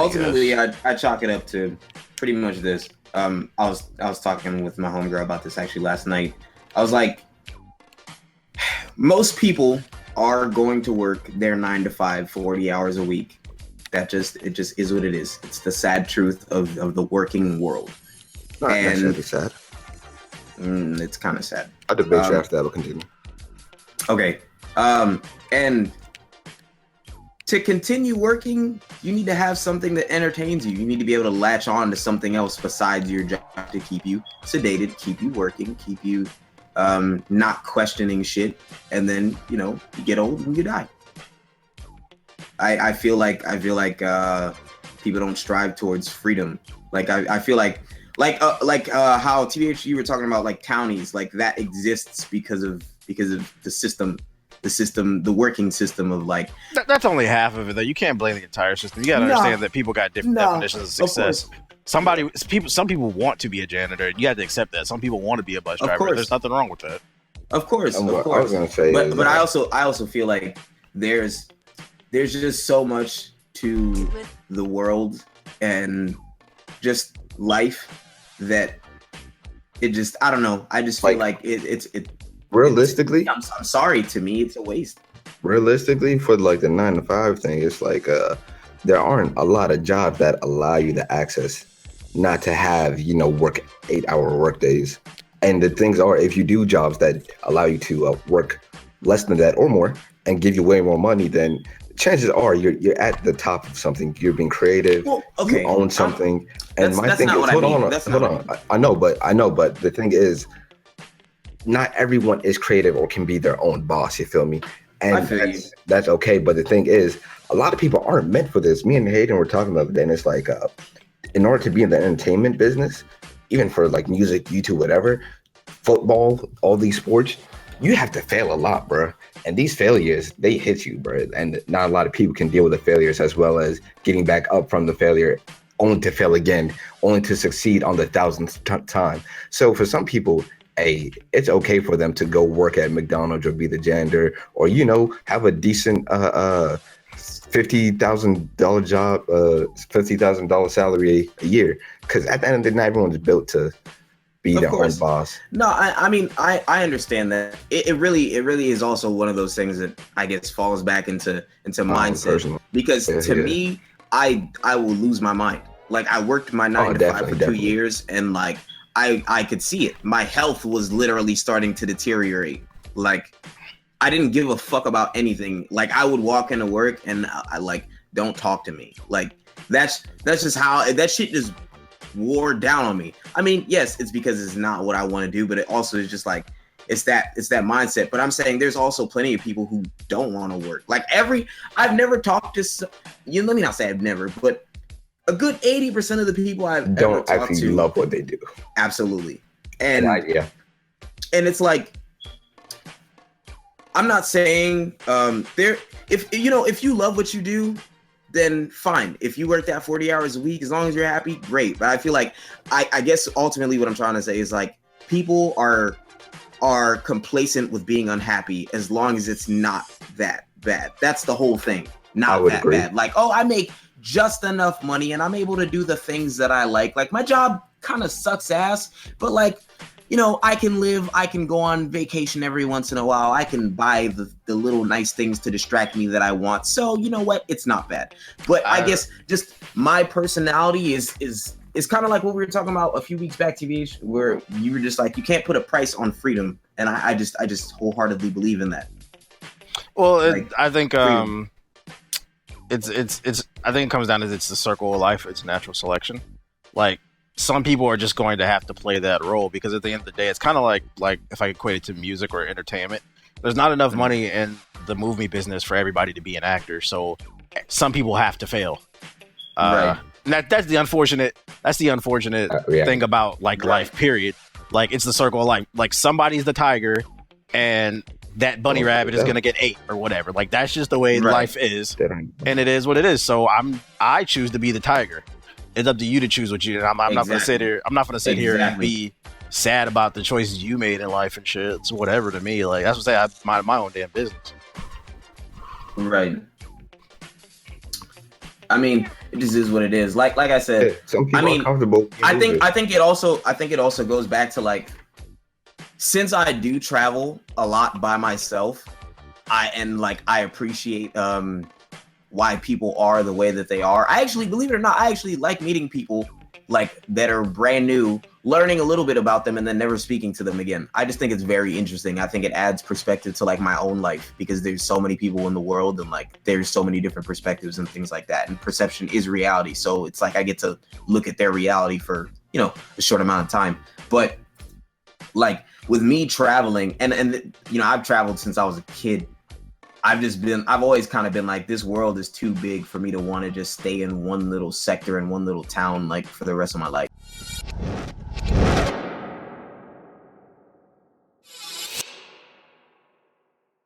ultimately, I chalk it up to pretty much this. I was talking with my homegirl about this actually last night. I was like, most people are going to work their 9 to 5, 40 hours a week. It just is what it is. It's the sad truth of the working world. Not necessarily sad. It's kind of sad. I'll debate you after that. Will continue. Okay. And to continue working, you need to have something that entertains you. You need to be able to latch on to something else besides your job to keep you sedated, keep you working, keep you not questioning shit. And then, you get old and you die. I feel like people don't strive towards freedom. Like I feel like how TBH you were talking about, like townies, like that exists because of the system, the working system of like. That's only half of it though. You can't blame the entire system. You gotta understand that people got different definitions of success. Some people want to be a janitor. You have to accept that. Some people want to be a bus driver. There's nothing wrong with that. Of course. I was gonna say, but I also feel like there's just so much to the world and just life that it just, I don't know. I just feel like it's realistically. I'm sorry, to me, it's a waste. Realistically, for like the 9 to 5 thing, it's like there aren't a lot of jobs that allow you the access not to have work 8-hour work days. And the things are, if you do jobs that allow you to work less than that or more and give you way more money, then chances are you're at the top of something. You're being creative. Well, okay. You own something. And my thing is, hold on. I know, but the thing is, not everyone is creative or can be their own boss. You feel me? And that's okay. But the thing is, a lot of people aren't meant for this. Me and Hayden were talking about it, and it's like, in order to be in the entertainment business, even for like music, YouTube, whatever, football, all these sports, you have to fail a lot, bro. And these failures, they hit you, bro. And not a lot of people can deal with the failures, as well as getting back up from the failure, only to fail again, only to succeed on the 1,000th time. So for some people, it's okay for them to go work at McDonald's or be the janitor, or have a decent $50,000 job, $50,000 salary a year. Because at the end of the day, not everyone's built to be their own boss. No, I mean, I understand that. It really is also one of those things that I guess falls back into mindset. Personally. Because to me, I will lose my mind. Like, I worked my 9 to 5 for 2 years, and like I could see it. My health was literally starting to deteriorate. Like, I didn't give a fuck about anything. Like, I would walk into work and I like, don't talk to me. Like, that's just how that shit just wore down on me. I mean, yes, it's because it's not what I want to do, but it also is just like, it's that mindset. But I'm saying there's also plenty of people who don't want to work. Like, I've never talked to let me not say I've never, but a good 80% of the people I've don't ever talked actually to love what they do. Absolutely. And and it's like, I'm not saying if you love what you do, then fine. If you work that 40 hours a week, as long as you're happy, great. But I feel like I guess ultimately what I'm trying to say is, like, people are complacent with being unhappy as long as it's not that bad. That's the whole thing. Not that bad. Like, oh, I make just enough money and I'm able to do the things that I like. Like, my job kind of sucks ass, but like, I can go on vacation every once in a while. I can buy the little nice things to distract me that I want. So, you know what? It's not bad. But I guess just my personality is kind of like what we were talking about a few weeks back, TBH, where you were just like, you can't put a price on freedom. And I just wholeheartedly believe in that. Well, I think it's I think it comes down to, it's the circle of life. It's natural selection. Like, some people are just going to have to play that role, because at the end of the day, it's kind of like if I equate it to music or entertainment, there's not enough money in the movie business for everybody to be an actor. So some people have to fail. Right. That's the unfortunate thing about life, period. Like, it's the circle of life. Like, somebody's the tiger and that bunny rabbit is going to get ate or whatever. Like, that's just the way life is. And it is what it is. So I choose to be the tiger. It's up to you to choose what you. I'm not gonna sit here. I'm not gonna sit here and be sad about the choices you made in life and shit. It's whatever to me. Like, that's what I say. I mind my own damn business. Right. I mean, it just is what it is. Like I said, some people are comfortable. I think it also goes back to like, since I do travel a lot by myself, I appreciate why people are the way that they are. I actually, believe it or not, I actually like meeting people like that are brand new, learning a little bit about them and then never speaking to them again. I just think it's very interesting. I think it adds perspective to like my own life, because there's so many people in the world and like there's so many different perspectives and things like that. And perception is reality. So it's like I get to look at their reality for, you know, a short amount of time. But like with me traveling and you know, I've traveled since I was a kid. I've always kind of been like, this world is too big for me to want to just stay in one little sector in one little town like for the rest of my life.